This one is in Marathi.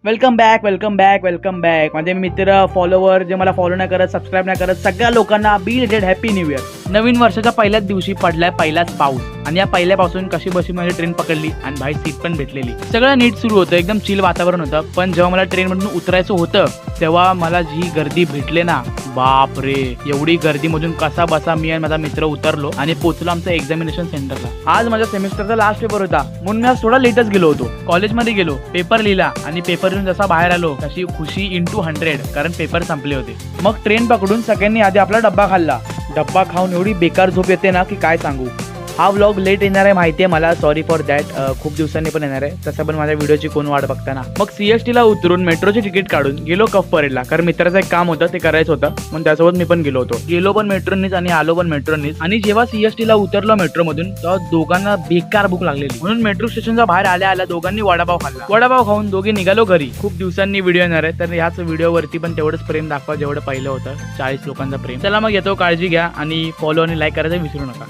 Welcome back welcome back welcome back. माझे मित्र फॉलोवर जे मला फॉलो नाही करत, सबस्क्राईब नाही करत, सगळ्या लोकांना बिलेटेड हॅपी न्यू इयर. नवीन वर्षाच्या पहिल्याच दिवशी पडलाय पहिलाच पाऊस आणि या पहिल्या पावसातून कशी बशी मध्ये ट्रेन पकडली आणि बाहेर सीट पण भेटलेली. सगळं नीट सुरू होतं, एकदम चिल वातावरण होतं. पण जेव्हा मला ट्रेन मधून उतरायचं होतं तेव्हा मला जी गर्दी भेटले ना, बाप रे, एवढी गर्दीमधून कसा बसा मी आणि माझा मित्र उतरलो आणि पोहोचलो आमचं एक्झामिनेशन सेंटरला. आज माझ्या सेमिस्टरचा लास्ट पेपर होता म्हणून मी आज थोडा लेटच गेलो होतो. कॉलेजमध्ये गेलो, पेपर लिहिला आणि पेपर लिहून जसा बाहेर आलो तशी खुशी इंटू 100, कारण पेपर संपले होते. मग ट्रेन पकडून सगळ्यांनी आधी आपला डब्बा खाल्ला. डब्बा खाऊन एवढी बेकार झोप येते ना की काय सांगू. हा व्लॉग लेट येणार आहे माहिती आहे मला, सॉरी फॉर दॅट. खूप दिवसांनी पण येणार आहे, तसं पण माझ्या व्हिडिओची कोण वाट बघताना. मग CST ला उतरून मेट्रोची तिकीट काढून गेलो कफ परेडला, कारण मित्राचं एक काम होतं ते करायचं होतं म्हणून त्यासोबत मी पण गेलो होतो. गेलो पण मेट्रोनीच आणि आलो पण मेट्रोनीच. आणि जेव्हा CST ला उतरलो मेट्रोमधून तेव्हा दोघांना बेकार भूक लागलेली म्हणून मेट्रो स्टेशनच्या बाहेर आल्या दोघांनी वडापाव खाल्ला. वडापाव खाऊन दोघे निघालो घरी. खूप दिवसांनी व्हिडिओ येणार आहे तर ह्याच व्हिडिओवरती पण तेवढंच प्रेम दाखवा जेवढं पहिलं होतं, 40 लोकांचा प्रेम. चला मग येतो, काळजी घ्या आणि फॉलो आणि लाईक करायचं विसरू नका.